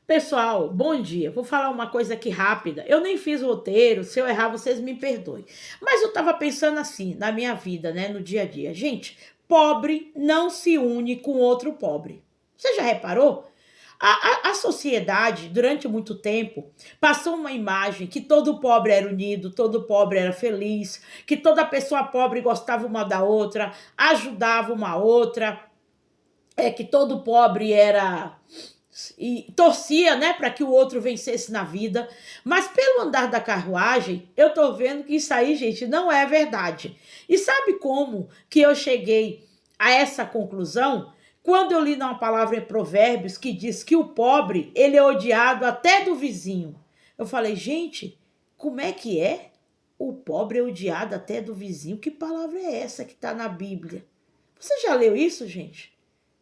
Pessoal, bom dia. Vou falar uma coisa aqui rápida. Eu nem fiz roteiro, se eu errar, vocês me perdoem. Mas eu estava pensando assim, na minha vida, né, no dia a dia. Gente, pobre não se une com outro pobre. Você já reparou? A sociedade, durante muito tempo, passou uma imagem que todo pobre era unido, todo pobre era feliz, que toda pessoa pobre gostava uma da outra, ajudava uma outra, que todo pobre era e torcia, né, para que o outro vencesse na vida. Mas pelo andar da carruagem, eu tô vendo que isso aí, gente, não é verdade. E sabe como que eu cheguei a essa conclusão? Quando eu li numa palavra em Provérbios que diz que o pobre, ele é odiado até do vizinho. Eu falei, gente, como é que é? O pobre é odiado até do vizinho. Que palavra é essa que está na Bíblia? Você já leu isso, gente?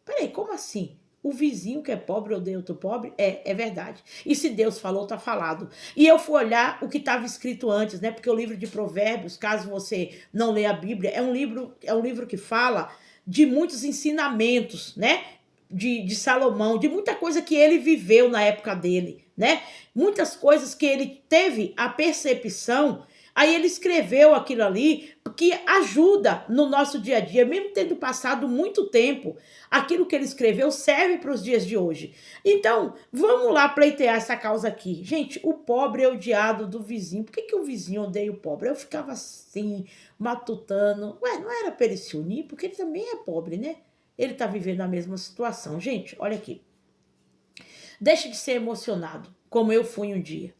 Peraí, como assim? O vizinho que é pobre odeia outro pobre? É verdade. E se Deus falou, tá falado. E eu fui olhar o que estava escrito antes, né? Porque o livro de Provérbios, caso você não leia a Bíblia, é um livro que fala de muitos ensinamentos, né? De Salomão, de muita coisa que ele viveu na época dele, né? Muitas coisas que ele teve a percepção. Aí ele escreveu aquilo ali que ajuda no nosso dia a dia, mesmo tendo passado muito tempo, aquilo que ele escreveu serve para os dias de hoje. Então, vamos lá pleitear essa causa aqui. Gente, o pobre é odiado do vizinho. Por que o vizinho odeia o pobre? Eu ficava assim, matutando. Ué, não era para ele se unir? Porque ele também é pobre, né? Ele está vivendo a mesma situação. Gente, olha aqui. Deixe de ser emocionado, como eu fui um dia.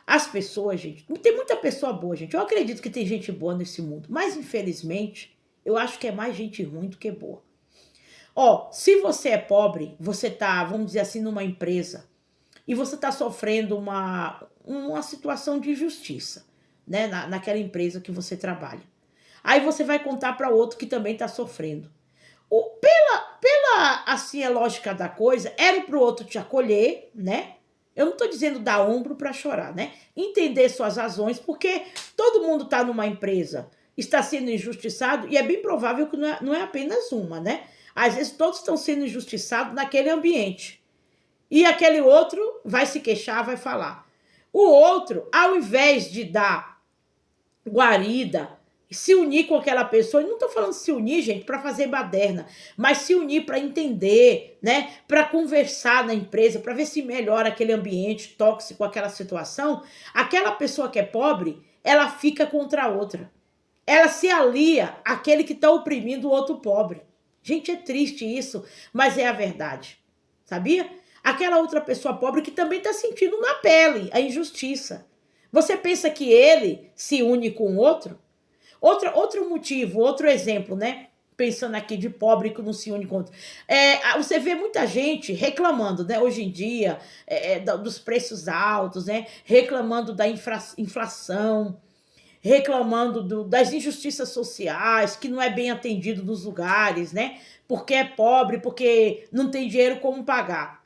As pessoas, gente, tem muita pessoa boa, gente. Eu acredito que tem gente boa nesse mundo, mas infelizmente, eu acho que é mais gente ruim do que boa. Ó, se você é pobre, você tá, vamos dizer assim, numa empresa e você tá sofrendo uma situação de injustiça, né, naquela empresa que você trabalha. Aí você vai contar para outro que também tá sofrendo. Pela assim a lógica da coisa, era para o outro te acolher, né? Eu não estou dizendo dar ombro para chorar, né? Entender suas razões, porque todo mundo está numa empresa, está sendo injustiçado, e é bem provável que não é apenas uma, né? Às vezes todos estão sendo injustiçados naquele ambiente. E aquele outro vai se queixar, vai falar. O outro, ao invés de dar guarida, se unir com aquela pessoa, e não estou falando se unir, gente, para fazer baderna, mas se unir para entender, né, para conversar na empresa, para ver se melhora aquele ambiente tóxico, aquela situação, aquela pessoa que é pobre, ela fica contra a outra. Ela se alia àquele que está oprimindo o outro pobre. Gente, é triste isso, mas é a verdade. Sabia? Aquela outra pessoa pobre que também está sentindo na pele a injustiça. Você pensa que ele se une com o outro? Outro motivo, outro exemplo, né? Pensando aqui de pobre que não se une com outro. Você vê muita gente reclamando, né? Hoje em dia, dos preços altos, né? Reclamando da inflação, reclamando das injustiças sociais, que não é bem atendido nos lugares, né? Porque é pobre, porque não tem dinheiro como pagar.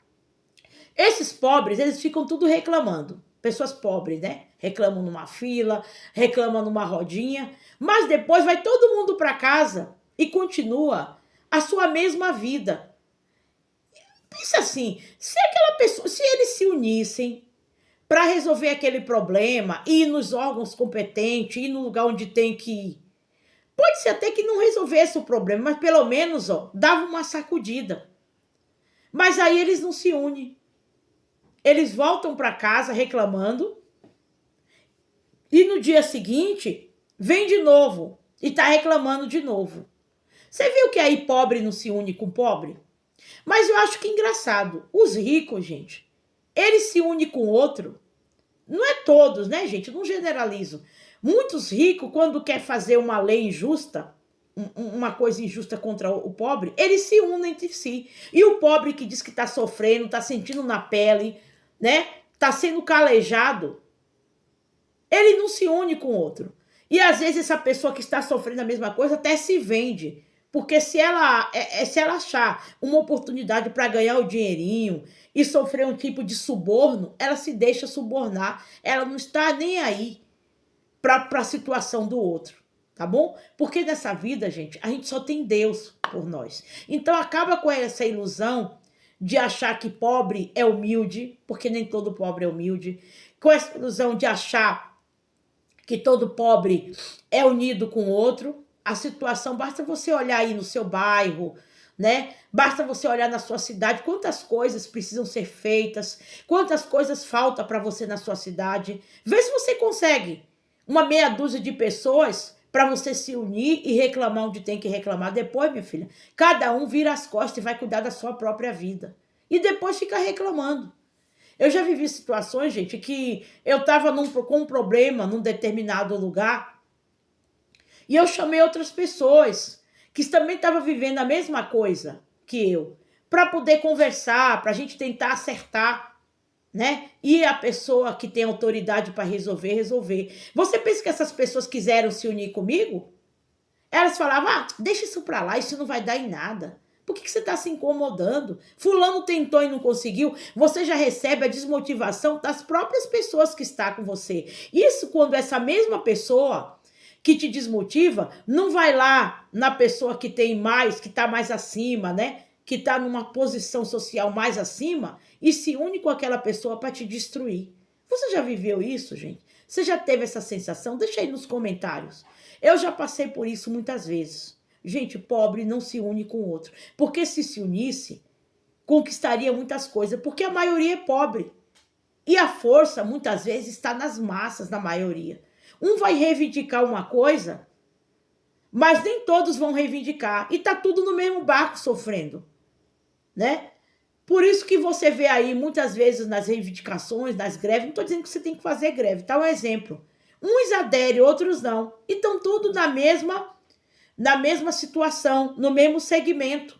Esses pobres, eles ficam tudo reclamando. Pessoas pobres, né? Reclamam numa fila, reclamam numa rodinha, mas depois vai todo mundo para casa e continua a sua mesma vida. Pensa assim, se aquela pessoa, se eles se unissem para resolver aquele problema, ir nos órgãos competentes, ir no lugar onde tem que ir, pode ser até que não resolvesse o problema, mas pelo menos, ó, dava uma sacudida. Mas aí eles não se unem. Eles voltam para casa reclamando e no dia seguinte vem de novo e está reclamando de novo. Você viu que aí pobre não se une com pobre? Mas eu acho que é engraçado. Os ricos, gente, eles se unem com outro. Não é todos, né, gente? Eu não generalizo. Muitos ricos, quando quer fazer uma lei injusta, uma coisa injusta contra o pobre, eles se unem entre si. E o pobre que diz que está sofrendo, está sentindo na pele, né? Está sendo calejado, ele não se une com o outro. E às vezes essa pessoa que está sofrendo a mesma coisa até se vende. Porque se ela achar uma oportunidade para ganhar o dinheirinho e sofrer um tipo de suborno, ela se deixa subornar. Ela não está nem aí para a situação do outro, tá bom? Porque nessa vida, gente, a gente só tem Deus por nós. Então acaba com essa ilusão de achar que pobre é humilde, porque nem todo pobre é humilde, com essa ilusão de achar que todo pobre é unido com o outro. A situação, basta você olhar aí no seu bairro, né? Basta você olhar na sua cidade, quantas coisas precisam ser feitas, quantas coisas faltam para você na sua cidade. Vê se você consegue uma meia dúzia de pessoas para você se unir e reclamar onde tem que reclamar. Depois, minha filha, cada um vira as costas e vai cuidar da sua própria vida. E depois fica reclamando. Eu já vivi situações, gente, que eu estava com um problema num determinado lugar e eu chamei outras pessoas que também estavam vivendo a mesma coisa que eu, para poder conversar, para a gente tentar acertar, né? E a pessoa que tem autoridade para resolver, resolver. Você pensa que essas pessoas quiseram se unir comigo? Elas falavam, deixa isso para lá, isso não vai dar em nada. Por que você está se incomodando? Fulano tentou e não conseguiu. Você já recebe a desmotivação das próprias pessoas que estão com você. Isso quando essa mesma pessoa que te desmotiva não vai lá na pessoa que tem mais, que está mais acima, né? Que está numa posição social mais acima e se une com aquela pessoa para te destruir. Você já viveu isso, gente? Você já teve essa sensação? Deixa aí nos comentários. Eu já passei por isso muitas vezes. Gente, pobre não se une com o outro. Porque se unisse, conquistaria muitas coisas. Porque a maioria é pobre. E a força, muitas vezes, está nas massas, na maioria. Um vai reivindicar uma coisa, mas nem todos vão reivindicar. E tá tudo no mesmo barco sofrendo, né? Por isso que você vê aí, muitas vezes, nas reivindicações, nas greves, não estou dizendo que você tem que fazer greve, tá um exemplo. Uns aderem, outros não. E estão tudo na mesma situação, no mesmo segmento.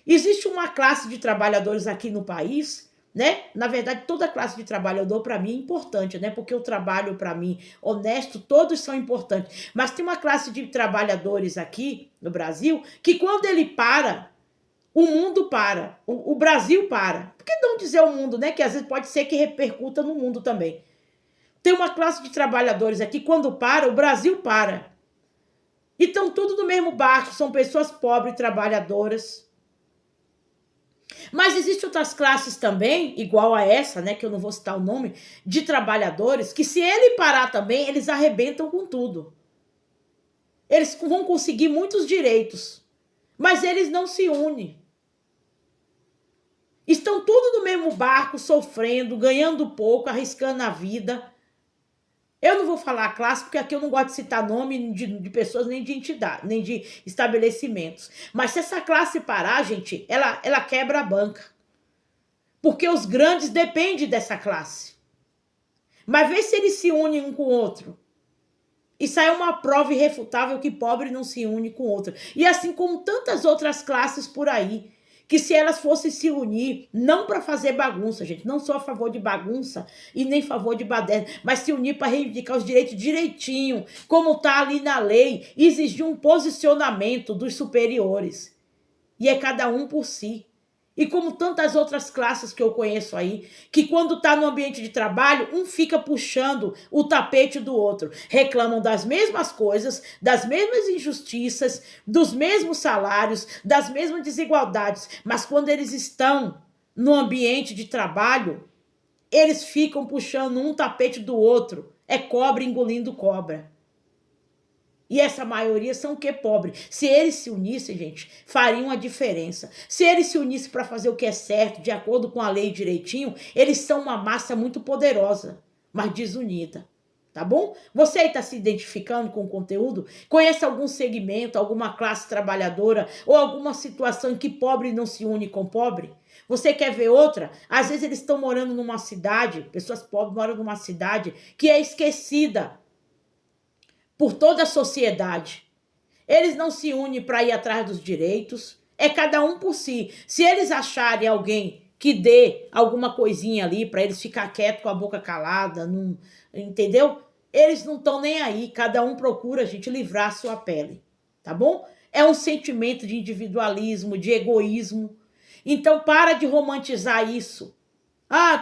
Existe uma classe de trabalhadores aqui no país, né? Na verdade, toda classe de trabalhador para mim é importante, né? Porque o trabalho para mim, honesto, todos são importantes. Mas tem uma classe de trabalhadores aqui no Brasil que quando ele para, o mundo para, o Brasil para. Por que não dizer o mundo, né? Que às vezes pode ser que repercuta no mundo também. Tem uma classe de trabalhadores aqui, quando para, o Brasil para. E estão tudo no mesmo barco, são pessoas pobres, trabalhadoras. Mas existem outras classes também, igual a essa, né, que eu não vou citar o nome, de trabalhadores, que se ele parar também, eles arrebentam com tudo. Eles vão conseguir muitos direitos, mas eles não se unem. Estão tudo no mesmo barco, sofrendo, ganhando pouco, arriscando a vida. Eu não vou falar a classe, porque aqui eu não gosto de citar nome de pessoas, nem de entidade, nem de estabelecimentos. Mas se essa classe parar, gente, ela quebra a banca. Porque os grandes dependem dessa classe. Mas vê se eles se unem um com o outro. Isso aí é uma prova irrefutável que pobre não se une com outro. E assim como tantas outras classes por aí, que se elas fossem se unir, não para fazer bagunça, gente, não sou a favor de bagunça e nem a favor de baderna, mas se unir para reivindicar os direitos direitinho, como está ali na lei, e exigir um posicionamento dos superiores. E é cada um por si. E como tantas outras classes que eu conheço aí, que quando está no ambiente de trabalho, um fica puxando o tapete do outro. Reclamam das mesmas coisas, das mesmas injustiças, dos mesmos salários, das mesmas desigualdades. Mas quando eles estão no ambiente de trabalho, eles ficam puxando um tapete do outro. É cobra engolindo cobra. E essa maioria são o quê? Pobre. Se eles se unissem, gente, fariam a diferença. Se eles se unissem para fazer o que é certo, de acordo com a lei direitinho, eles são uma massa muito poderosa, mas desunida. Tá bom? Você aí está se identificando com o conteúdo? Conhece algum segmento, alguma classe trabalhadora ou alguma situação em que pobre não se une com pobre? Você quer ver outra? Às vezes eles estão morando numa cidade, pessoas pobres moram numa cidade que é esquecida por toda a sociedade. Eles não se unem para ir atrás dos direitos. É cada um por si. Se eles acharem alguém que dê alguma coisinha ali para eles ficar quieto com a boca calada, não, entendeu? Eles não estão nem aí. Cada um procura, gente, livrar a sua pele. Tá bom? É um sentimento de individualismo, de egoísmo. Então, para de romantizar isso.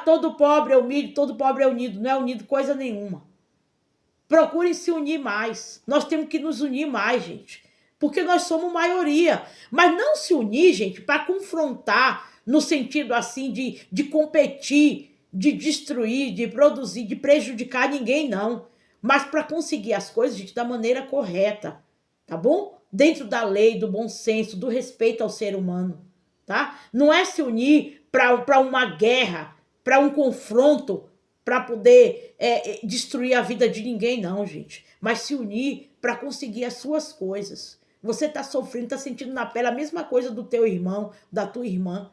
Todo pobre é humilde, todo pobre é unido. Não é unido coisa nenhuma. Procurem se unir mais. Nós temos que nos unir mais, gente. Porque nós somos maioria. Mas não se unir, gente, para confrontar, no sentido assim de competir, de destruir, de produzir, de prejudicar ninguém, não. Mas para conseguir as coisas, gente, da maneira correta, tá bom? Dentro da lei, do bom senso, do respeito ao ser humano, tá? Não é se unir para uma guerra, para um confronto, para poder destruir a vida de ninguém, não, gente. Mas se unir para conseguir as suas coisas. Você está sofrendo, está sentindo na pele a mesma coisa do teu irmão, da tua irmã.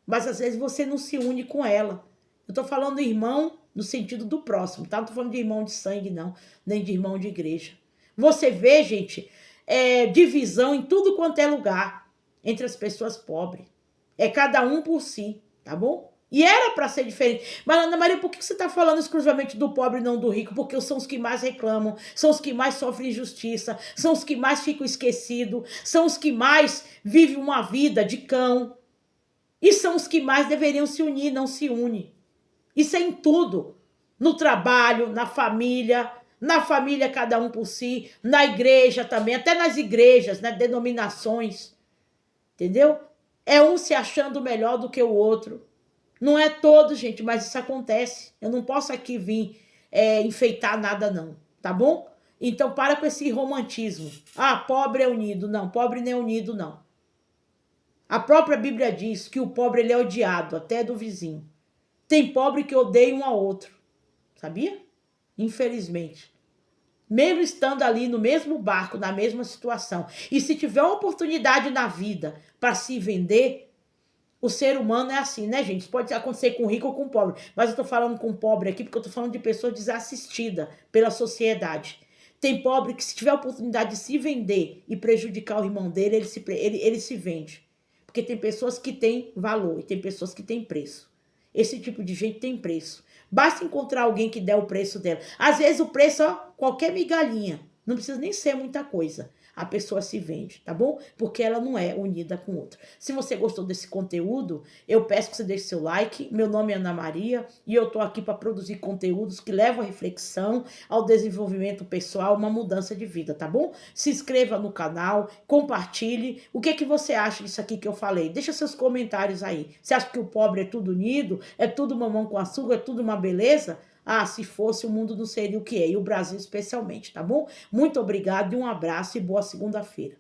Mas às vezes você não se une com ela. Eu estou falando irmão no sentido do próximo, tá? Não estou falando de irmão de sangue, não. Nem de irmão de igreja. Você vê, gente, divisão em tudo quanto é lugar entre as pessoas pobres. É cada um por si, tá bom? E era para ser diferente. Mas, Ana Maria, por que você está falando exclusivamente do pobre e não do rico? Porque são os que mais reclamam, são os que mais sofrem injustiça, são os que mais ficam esquecidos, são os que mais vivem uma vida de cão. E são os que mais deveriam se unir, não se unem. Isso é em tudo. No trabalho, na família cada um por si, na igreja também, até nas igrejas, né, denominações. Entendeu? É um se achando melhor do que o outro. Não é todo, gente, mas isso acontece. Eu não posso aqui vir enfeitar nada, não. Tá bom? Então, para com esse romantismo. Ah, pobre é unido. Não, pobre não é unido, não. A própria Bíblia diz que o pobre ele é odiado, até do vizinho. Tem pobre que odeia um ao outro. Sabia? Infelizmente. Mesmo estando ali no mesmo barco, na mesma situação. E se tiver uma oportunidade na vida para se vender, o ser humano é assim, né, gente? Isso pode acontecer com rico ou com pobre. Mas eu tô falando com pobre aqui porque eu tô falando de pessoa desassistida pela sociedade. Tem pobre que se tiver a oportunidade de se vender e prejudicar o irmão dele, ele se vende. Porque tem pessoas que têm valor e tem pessoas que têm preço. Esse tipo de gente tem preço. Basta encontrar alguém que dê o preço dela. Às vezes o preço é qualquer migalhinha. Não precisa nem ser muita coisa. A pessoa se vende, tá bom? Porque ela não é unida com outra. Se você gostou desse conteúdo, eu peço que você deixe seu like. Meu nome é Ana Maria e eu tô aqui para produzir conteúdos que levam à reflexão, ao desenvolvimento pessoal, uma mudança de vida, tá bom? Se inscreva no canal, compartilhe. O que você acha disso aqui que eu falei? Deixa seus comentários aí. Você acha que o pobre é tudo unido? É tudo mamão com açúcar? É tudo uma beleza? Ah, se fosse, o mundo não seria o que é, e o Brasil especialmente, tá bom? Muito obrigada e um abraço e boa segunda-feira.